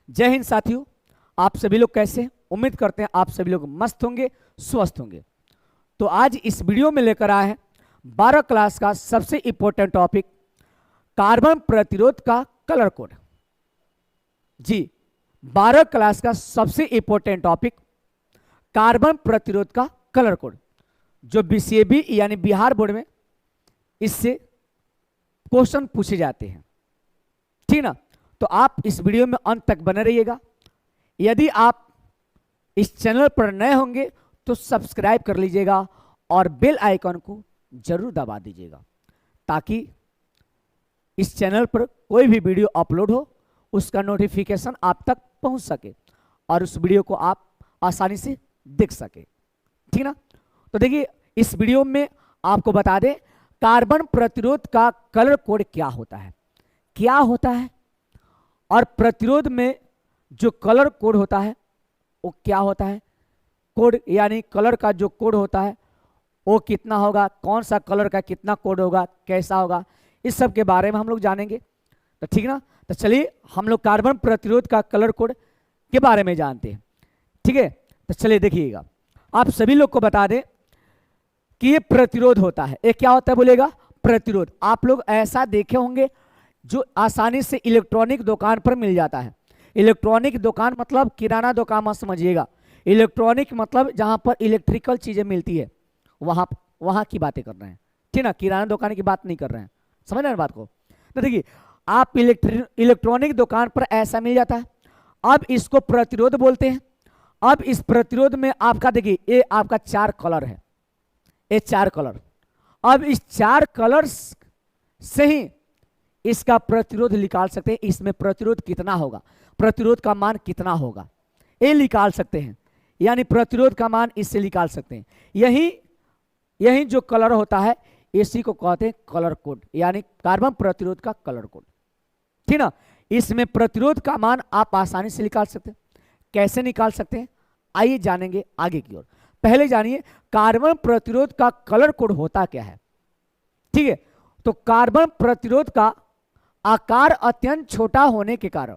जय हिंद साथियों, आप सभी लोग कैसे हैं? उम्मीद करते हैं आप सभी लोग मस्त होंगे, स्वस्थ होंगे। तो आज इस वीडियो में लेकर आए हैं 12 क्लास का सबसे इंपॉर्टेंट टॉपिक, कार्बन प्रतिरोध का कलर कोड। जी, 12 क्लास का सबसे इंपॉर्टेंट टॉपिक कार्बन प्रतिरोध का कलर कोड, जो बीसीएबी यानी बिहार बोर्ड में इससे क्वेश्चन पूछे जाते हैं, ठीक ना। तो आप इस वीडियो में अंत तक बने रहिएगा। यदि आप इस चैनल पर नए होंगे तो सब्सक्राइब कर लीजिएगा और बेल आइकन को जरूर दबा दीजिएगा, ताकि इस चैनल पर कोई भी वीडियो अपलोड हो उसका नोटिफिकेशन आप तक पहुंच सके और उस वीडियो को आप आसानी से देख सके, ठीक ना। तो देखिए, इस वीडियो में आपको बता दें कार्बन प्रतिरोध का कलर कोड क्या होता है, क्या होता है, और प्रतिरोध में जो कलर कोड होता है वो क्या होता है। कोड यानी कलर का जो कोड होता है वो कितना होगा, कौन सा कलर का कितना कोड होगा, कैसा होगा, इस सब के बारे में हम लोग जानेंगे। तो ठीक ना, तो चलिए हम लोग कार्बन प्रतिरोध का कलर कोड के बारे में जानते हैं, ठीक है। तो चलिए देखिएगा, आप सभी लोग को बता दें कि ये प्रतिरोध होता है। ये क्या होता है बोलेगा, प्रतिरोध। आप लोग ऐसा देखे होंगे जो आसानी से इलेक्ट्रॉनिक दुकान पर मिल जाता है। इलेक्ट्रॉनिक दुकान मतलब किराना दुकान मत समझिएगा, इलेक्ट्रॉनिक मतलब जहां पर इलेक्ट्रिकल चीजें मिलती है वहां की बातें कर रहे हैं, ठीक ना। किराना दुकान की बात नहीं कर रहे हैं, समझ रहे हैं बात को। तो देखिए, आप इलेक्ट्रॉनिक दुकान पर ऐसा मिल जाता है। अब इसको प्रतिरोध बोलते हैं। अब इस प्रतिरोध में आपका देखिए, ये आपका 4 कलर है, ये 4 कलर। अब इस 4 कलर्स से ही इसका प्रतिरोध निकाल सकते हैं। इसमें प्रतिरोध कितना होगा, प्रतिरोध का मान कितना होगा, ये निकाल सकते हैं। यानी प्रतिरोध का मान इससे निकाल सकते हैं। यही जो कलर होता है इसी को कहते हैं कलर कोड, यानी कार्बन प्रतिरोध का कलर कोड, ठीक ना। इसमें प्रतिरोध का मान आप आसानी से निकाल सकते हैं। कैसे निकाल सकते हैं, आइए जानेंगे आगे की ओर। पहले जानिए कार्बन प्रतिरोध का कलर कोड होता क्या है, ठीक है। तो कार्बन प्रतिरोध का आकार अत्यंत छोटा होने के कारण,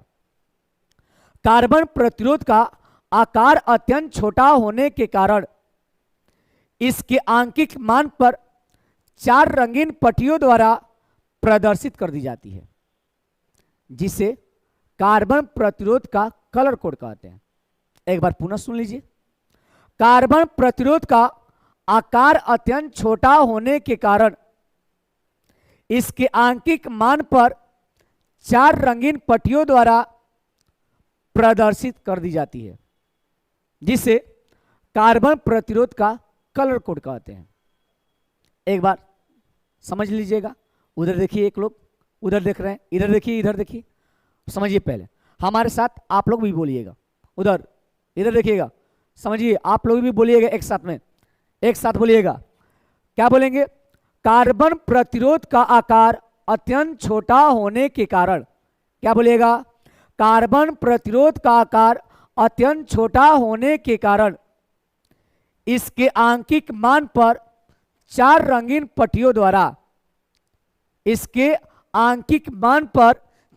कार्बन प्रतिरोध का आकार अत्यंत छोटा होने के कारण इसके आंकिक मान पर 4 रंगीन पट्टियों द्वारा प्रदर्शित कर दी जाती है, जिसे कार्बन प्रतिरोध का कलर कोड कहते हैं। एक बार पुनः सुन लीजिए, कार्बन प्रतिरोध का आकार अत्यंत छोटा होने के कारण इसके आंकिक मान पर 4 रंगीन पट्टियों द्वारा प्रदर्शित कर दी जाती है, जिसे कार्बन प्रतिरोध का कलर कोड कहते हैं। एक बार समझ लीजिएगा। उधर देखिए, एक लोग उधर देख रहे हैं, इधर देखिए, इधर देखिए, समझिए। पहले हमारे साथ आप लोग भी बोलिएगा, उधर इधर देखिएगा, समझिए। आप लोग भी बोलिएगा एक साथ में, एक साथ बोलिएगा। क्या बोलेंगे, कार्बन प्रतिरोध का आकार अत्यंत छोटा होने के कारण, क्या बोलिएगा, कार्बन प्रतिरोध का आकार अत्यंत छोटा होने के कारण इसके आंकिक मान पर 4 रंगीन पट्टियों द्वारा, इसके आंकिक मान पर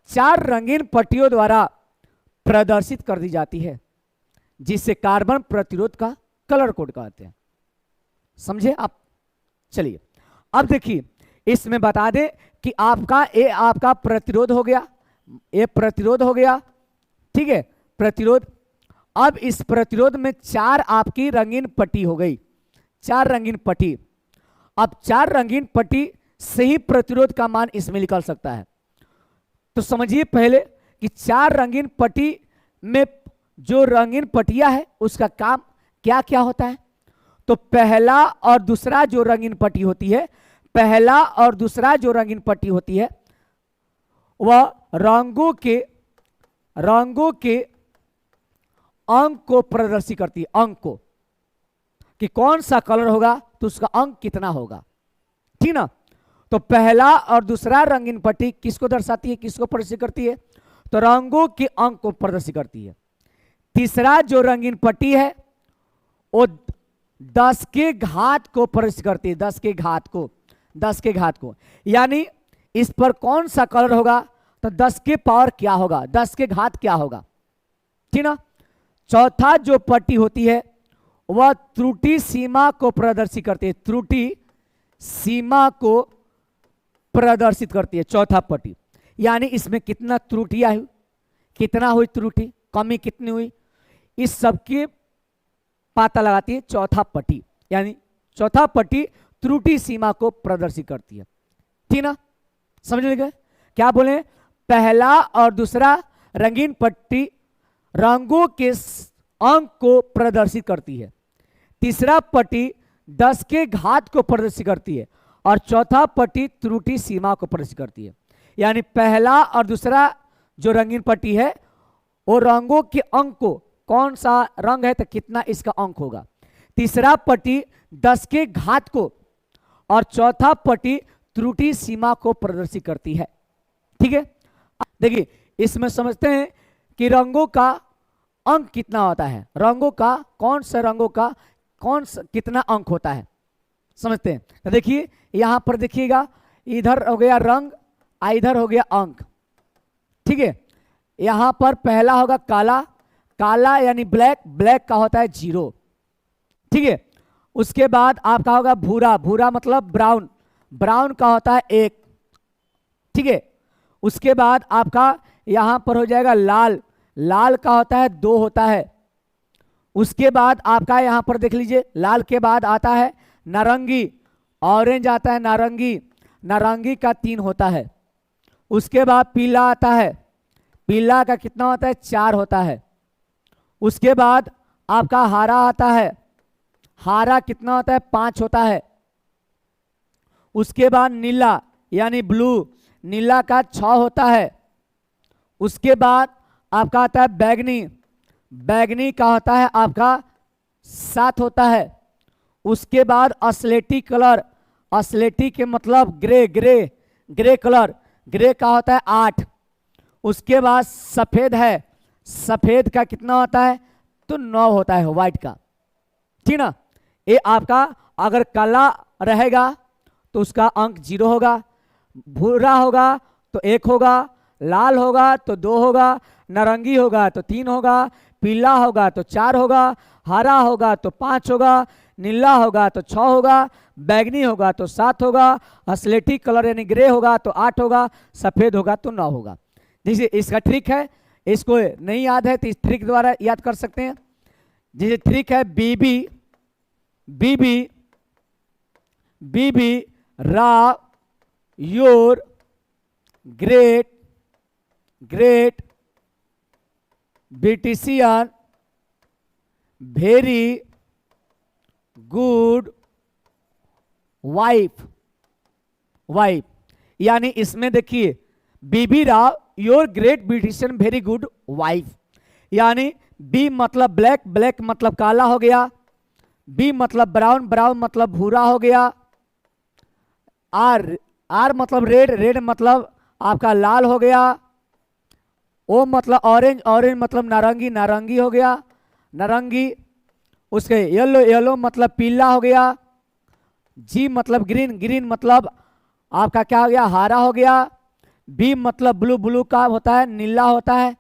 4 रंगीन पट्टियों द्वारा प्रदर्शित कर दी जाती है, जिसे कार्बन प्रतिरोध का कलर कोड कहते हैं। समझे आप। चलिए अब देखिए, इसमें बता दें कि आपका प्रतिरोध हो गया, ये प्रतिरोध हो गया, ठीक है, प्रतिरोध। अब इस प्रतिरोध में 4 आपकी रंगीन पट्टी हो गई, 4 रंगीन पट्टी। अब 4 रंगीन पट्टी से ही प्रतिरोध का मान इसमें निकल सकता है। तो समझिए पहले कि 4 रंगीन पट्टी में जो रंगीन पट्टियां है उसका काम क्या क्या होता है। तो पहला और दूसरा जो रंगीन पट्टी होती है, पहला और दूसरा जो रंगीन पट्टी होती है वह रंगों के अंक को प्रदर्शित करती है। अंक को, कि कौन सा कलर होगा तो उसका अंक कितना होगा, ठीक ना। तो पहला और दूसरा रंगीन पट्टी किसको दर्शाती है, किसको प्रदर्शित करती है, तो रंगों के अंक को प्रदर्शित करती है। तीसरा जो रंगीन पट्टी है वो 10 के घात को प्रदर्शित करती है, 10 के घात को, 10 के घात को। यानी इस पर कौन सा कलर होगा तो 10 के पावर क्या होगा, 10 के घात क्या होगा, ठीक ना। चौथा जो पट्टी होती है वह त्रुटि सीमा को प्रदर्शित करती है, त्रुटि सीमा को प्रदर्शित करती है चौथा पट्टी। यानी इसमें कितना त्रुटियां हुई, कितना हुई त्रुटि, कमी कितनी हुई, इस सबके पता लगाती है चौथा पट्टी। यानी चौथा पट्टी त्रुटि सीमा को प्रदर्शित करती है, ठीक ना। समझ में गए क्या बोले? पहला और दूसरा रंगीन पट्टी रंगों के अंक को प्रदर्शित करती है, तीसरा पट्टी 10 के घात को प्रदर्शित करती है और चौथा पट्टी त्रुटि सीमा को प्रदर्शित करती है। यानी पहला और दूसरा जो रंगीन पट्टी है वो रंगों के अंक को, कौन सा रंग है तो कितना इसका अंक होगा, तीसरा पट्टी 10 के घात को और चौथा पट्टी त्रुटि सीमा को प्रदर्शित करती है, ठीक है। देखिए इसमें समझते हैं कि रंगों का अंक कितना होता है, रंगों का कौन सा रंगों का कौन सा कितना अंक होता है समझते हैं। तो देखिए यहां पर देखिएगा, इधर हो गया रंग, इधर हो गया अंक, ठीक है। यहां पर पहला होगा काला, काला यानी ब्लैक, ब्लैक का होता है 0, ठीक है। उसके बाद आपका होगा भूरा, भूरा मतलब ब्राउन, ब्राउन का होता है 1, ठीक है। उसके बाद आपका यहां पर हो जाएगा लाल, लाल का होता है 2 होता है। उसके बाद आपका यहां पर देख लीजिए लाल के बाद आता है नारंगी, ऑरेंज आता है नारंगी, नारंगी का 3 होता है। उसके बाद पीला आता है, पीला का कितना होता है 4 होता है। उसके बाद आपका हरा आता है, हरा कितना होता है 5 होता है। उसके बाद नीला यानी ब्लू, नीला का 6 होता है। उसके बाद आपका आता है बैगनी, बैगनी का होता है आपका 7 होता है। उसके बाद अस्लेटी कलर, अस्लेटी के मतलब grey, grey, grey colour, grey का होता है 8। उसके बाद सफेद है, सफेद का कितना होता है तो 9 होता है व्हाइट का, ठीक ना। ये आपका अगर काला रहेगा तो उसका अंक 0 होगा, भूरा होगा तो 1 होगा, लाल होगा तो 2 होगा, नारंगी होगा तो 3 होगा, पीला होगा तो 4 होगा, हरा होगा तो 5 होगा, नीला होगा तो 6 होगा, बैगनी होगा तो 7 होगा, अस्लेटी कलर यानी ग्रे होगा तो 8 होगा, सफेद होगा तो 9 होगा। जैसे इसका ट्रिक है, इसको नहीं याद है तो इस ट्रिक द्वारा याद कर सकते हैं। जैसे ट्रिक है बीबी, बीबी, बीबी रा your great, great beautician very good wife, wife. यानी इसमें देखिए BB Rao your great beautician very good wife, यानी बी मतलब ब्लैक, ब्लैक मतलब काला हो गया, बी मतलब ब्राउन, ब्राउन मतलब भूरा हो गया, आर, आर मतलब रेड, रेड मतलब आपका लाल हो गया, ओ मतलब ऑरेंज, ऑरेंज मतलब नारंगी, नारंगी हो गया, नारंगी। उसके येलो, येलो मतलब पीला हो गया, जी मतलब ग्रीन, ग्रीन मतलब आपका क्या हो गया हरा हो गया, बी मतलब ब्लू, ब्लू का होता है नीला होता है,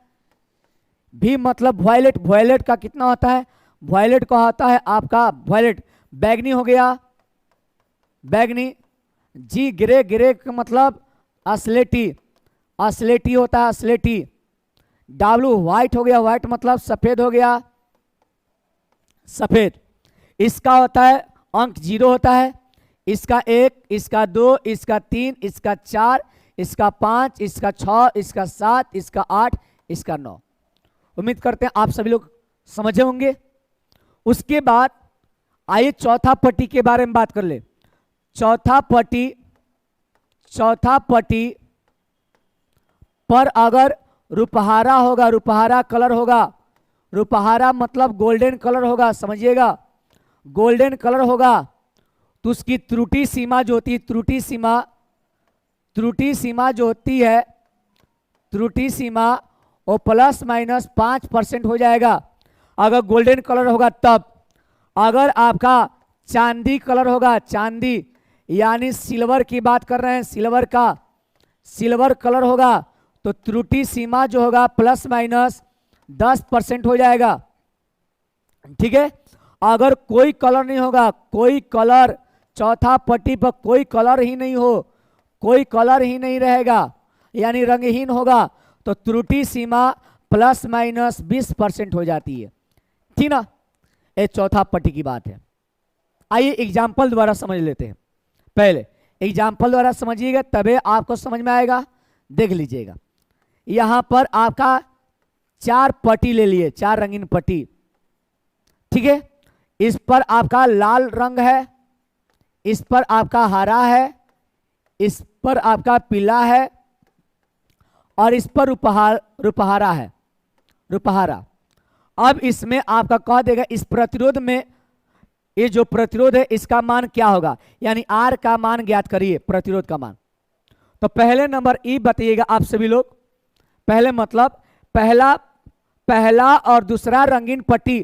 भी मतलब वायलेट, वायलेट का कितना होता है वायलेट का होता है आपका वायलेट, बैगनी हो गया, बैगनी। जी ग्रे, ग्रे का मतलब अस्लेटी, अस्लेटी होता है अस्लेटी। डब्लू व्हाइट हो गया, व्हाइट मतलब सफेद हो गया, सफेद। इसका होता है अंक 0 होता है, इसका 1, इसका 2, इसका 3, इसका 4, इसका 5, इसका 6, इसका 7, इसका 8, इसका 9। उम्मीद करते हैं आप सभी लोग समझे होंगे। उसके बाद आइए चौथा पट्टी के बारे में बात कर ले। चौथा पट्टी, चौथा पट्टी पर अगर रुपहारा होगा, रुपहारा कलर होगा, रुपहारा मतलब गोल्डन कलर होगा, समझिएगा गोल्डन कलर होगा, तो उसकी त्रुटि सीमा जो होती है, त्रुटि सीमा, त्रुटि सीमा जो होती है, त्रुटि सीमा वो ±5% हो जाएगा अगर गोल्डन कलर होगा तब। अगर आपका चांदी कलर होगा, चांदी यानी सिल्वर की बात कर रहे हैं, सिल्वर का, सिल्वर कलर होगा तो त्रुटि सीमा जो होगा 10% हो जाएगा। ठीक है, अगर कोई कलर नहीं होगा, कोई कलर, चौथा पट्टी पर कोई कलर ही नहीं हो, कोई कलर ही नहीं रहेगा, यानी रंगहीन होगा, तो त्रुटि सीमा प्लस माइनस 20% हो जाती है। ठीक ना, ये चौथा पट्टी की बात है। आइए एग्जाम्पल द्वारा समझ लेते हैं। पहले एग्जाम्पल द्वारा समझिएगा तबे आपको समझ में आएगा। देख लीजिएगा, यहां पर आपका 4 पट्टी ले लिए, 4 रंगीन पट्टी। ठीक है, इस पर आपका लाल रंग है, इस पर आपका हरा है, इस पर आपका पीला है, और इस पर रुपहारा है, रुपहारा। अब इसमें आपका कह देगा इस प्रतिरोध में, ये जो प्रतिरोध है इसका मान क्या होगा, यानी आर का मान ज्ञात करिए, प्रतिरोध का मान। तो पहले नंबर ई बताइएगा आप सभी लोग। पहले मतलब पहला और दूसरा रंगीन पट्टी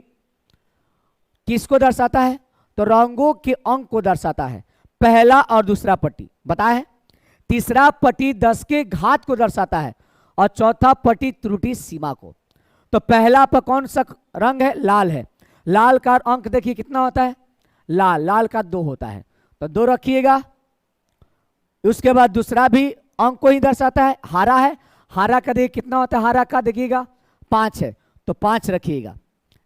किसको दर्शाता है, तो रंगों के अंक को दर्शाता है, पहला और दूसरा पट्टी बताया है। तीसरा पट्टी 10 के घात को दर्शाता है, और चौथा पट्टी त्रुटि सीमा को। तो पहला पर कौन सा रंग है, लाल है। लाल का अंक देखिए कितना होता है, लाल का 2 होता है, तो 2 रखिएगा। उसके बाद दूसरा भी अंक को ही दर्शाता है, हरा है, हरा का देखिए कितना होता है, हरा का देखिएगा 5 है, तो 5 रखिएगा।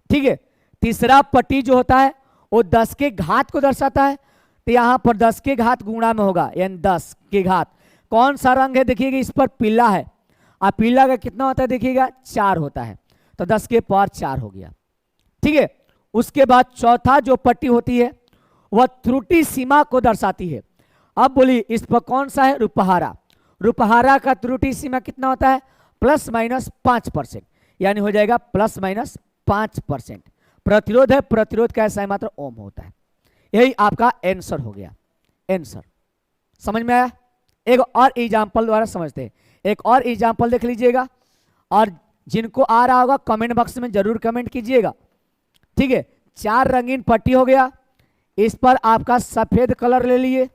ठीक है, तीसरा पट्टी जो होता है वो 10 के घात को दर्शाता है, तो यहां पर 10 के घात गुणा में होगा, यानी 10 के घात। कौन सा रंग है देखिएगा, इस पर पीला है, और पीला का कितना होता है देखिएगा 4 होता है, तो 10 के पावर 4 हो गया। ठीक है, उसके बाद चौथा जो पट्टी होती है वह त्रुटि सीमा को दर्शाती है। अब बोलिए इस पर कौन सा है, रुपहारा। रुपहारा का त्रुटि सीमा कितना होता है, प्लस माइनस 5%, यानी हो जाएगा प्लस माइनस 5%। प्रतिरोध है, प्रतिरोध का ऐसा मात्र ओम होता है। यही आपका आंसर हो गया, आंसर। समझ में आया। एक और एग्जाम्पल द्वारा समझते हैं, एक और एग्जाम्पल देख लीजिएगा, और जिनको आ रहा होगा कमेंट बॉक्स में जरूर कमेंट कीजिएगा। ठीक है, 4 रंगीन पट्टी हो गया, इस पर आपका सफेद कलर ले लिए,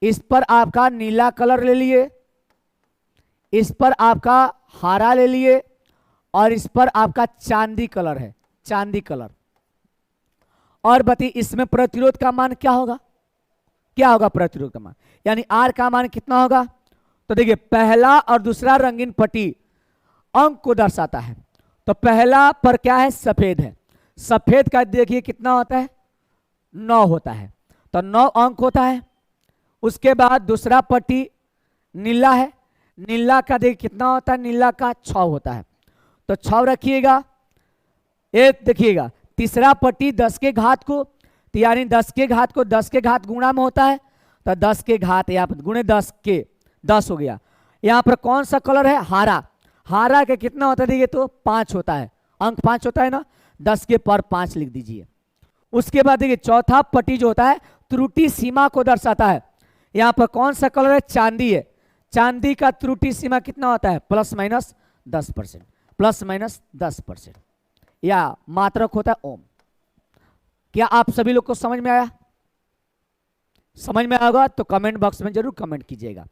इस पर आपका नीला कलर ले लिए, इस पर आपका हरा ले लिए, और इस पर आपका चांदी कलर है, चांदी कलर। और बताइए इसमें प्रतिरोध का मान क्या होगा, क्या होगा प्रतिरोध का मान, यानी आर का मान कितना होगा। तो देखिए पहला और दूसरा रंगीन पट्टी अंक को दर्शाता है, तो पहला पर क्या है, सफेद है, सफेद का देखिए कितना होता है, 9 होता है, तो 9 अंक होता है। उसके बाद दूसरा पट्टी नीला है, नीला का देखिए कितना होता है, नीला का 6 होता है, तो 6 रखिएगा। एक देखिएगा तीसरा पट्टी 10 के घात को, यानी 10 के घात को 10 के घात गुणा में होता है, तो 10 के घात यहाँ पर गुणे 10 के 10 हो गया। यहाँ पर कौन सा कलर है, हरा। हरा के कितना होता है देखिए, तो 5 होता है, अंक 5 होता है ना, 10 के पर 5 लिख दीजिए। उसके बाद देखिए चौथा पट्टी जो होता है त्रुटि सीमा को दर्शाता है। यहाँ पर कौन सा कलर है, चांदी है, चांदी का त्रुटि सीमा कितना होता है, प्लस माइनस 10%, प्लस माइनस 10%, या मात्रक होता है ओम। क्या आप सभी लोग को समझ में आया? समझ में आएगा तो कमेंट बॉक्स में जरूर कमेंट कीजिएगा।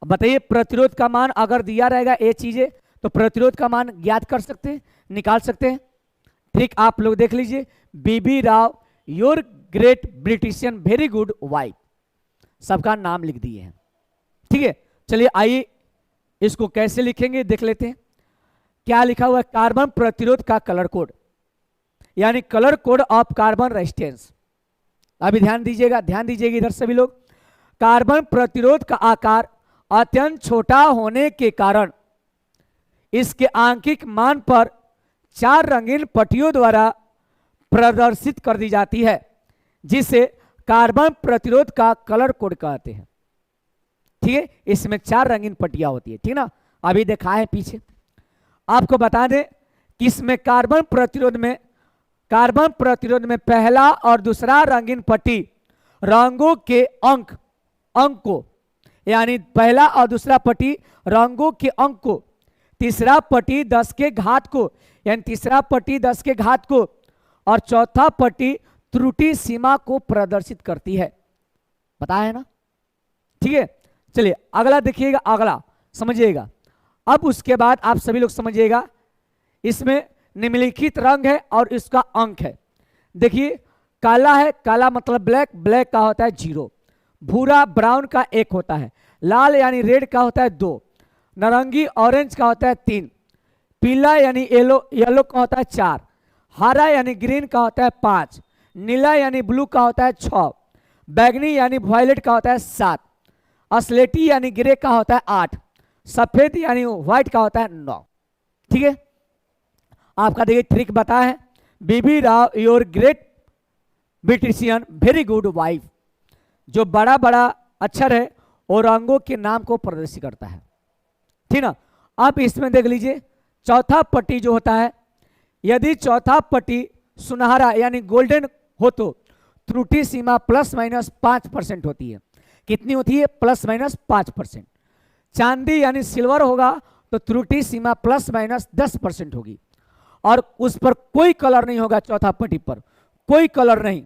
बताइए प्रतिरोध का मान अगर दिया रहेगा ये चीजें, तो प्रतिरोध का मान ज्ञात कर सकते हैं, निकाल सकते हैं। ठीक, आप लोग देख लीजिए, BB Rao your great beautician very good wife, सबका नाम लिख दिए हैं। ठीक है, चलिए आइए इसको कैसे लिखेंगे देख लेते हैं। क्या लिखा हुआ है, कार्बन प्रतिरोध का कलर कोड, यानी colour code of carbon resistance. अभी ध्यान दीजिएगा, ध्यान दीजिएगा इधर सभी लोग। कार्बन प्रतिरोध का आकार अत्यंत छोटा होने के कारण इसके आंकिक मान पर 4 रंगीन पट्टियों द्वारा प्रदर्शित कर दी जाती है, जिसे कार्बन प्रतिरोध का कलर कोड कहते हैं। ठीक है, इसमें 4 रंगीन पट्टियां होती है, ठीक ना, अभी देखा है पीछे। आपको बता दें कि इसमें कार्बन प्रतिरोध में पहला और दूसरा रंगीन पट्टी रंगों के अंक को, यानी पहला और दूसरा पट्टी रंगों के अंक को, तीसरा पट्टी 10 के घात को, यानी तीसरा पट्टी 10 के घात को, और चौथा पट्टी त्रुटि सीमा को प्रदर्शित करती है। पता है ना? ठीक है, चलिए अगला देखिएगा, अगला समझिएगा। अब उसके बाद आप सभी लोग समझिएगा, इसमें निम्नलिखित रंग है और इसका अंक है। देखिए काला है, काला मतलब ब्लैक, ब्लैक का होता है 0, भूरा ब्राउन का 1 होता है, लाल यानी रेड का होता है 2, नारंगी ऑरेंज का होता है 3, पीला यानी येलो, येलो का होता है 4, हरा यानी ग्रीन का होता है 5, नीला यानी ब्लू का होता है 6, बैगनी यानी वायलेट का होता है 7, अस्लेटी यानी ग्रे का होता है 8, सफेद यानी व्हाइट का होता है 9। ठीक है, आपका देखिए ट्रिक बताया है, BB Rao your great beautician very good wife. जो बड़ा बड़ा अक्षर है और रंगों के नाम को प्रदर्शित करता है। ठीक ना, अब इसमें देख लीजिए चौथा पट्टी जो होता है, यदि चौथा पट्टी सुनहरा यानी गोल्डन हो तो त्रुटि सीमा ±5% होती है। कितनी होती है? ±5%। चांदी यानी सिल्वर होगा तो त्रुटि सीमा ±10% होगी, और उस पर कोई कलर नहीं होगा, चौथा पट्टी पर कोई कलर नहीं,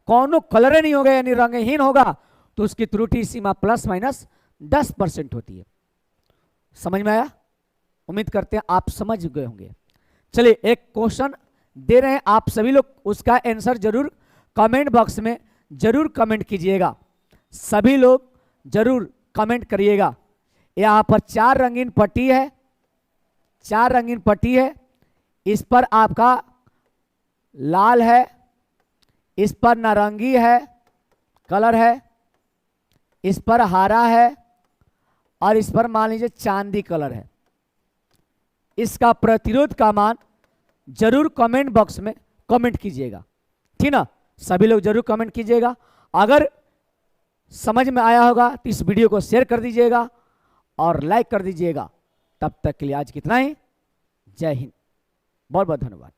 कौनो कलर नहीं होगा यानी रंगहीन होगा तो उसकी त्रुटि सीमा ±10% होती है। समझ में आया? उम्मीद करते हैं आप समझ गए होंगे। चलिए एक क्वेश्चन दे रहे हैं आप सभी लोग, उसका आंसर जरूर कमेंट बॉक्स में जरूर कमेंट कीजिएगा, सभी लोग जरूर कमेंट करिएगा। यहाँ पर 4 रंगीन पट्टी है, 4 रंगीन पट्टी है, इस पर आपका लाल है, इस पर नारंगी है कलर है, इस पर हरा है और इस पर मान लीजिए चांदी कलर है। इसका प्रतिरोध का मान जरूर कमेंट बॉक्स में कमेंट कीजिएगा। ठीक ना, सभी लोग जरूर कमेंट कीजिएगा। अगर समझ में आया होगा तो इस वीडियो को शेयर कर दीजिएगा और लाइक कर दीजिएगा। तब तक के लिए आज कितना ही, जय हिंद, बहुत बहुत धन्यवाद।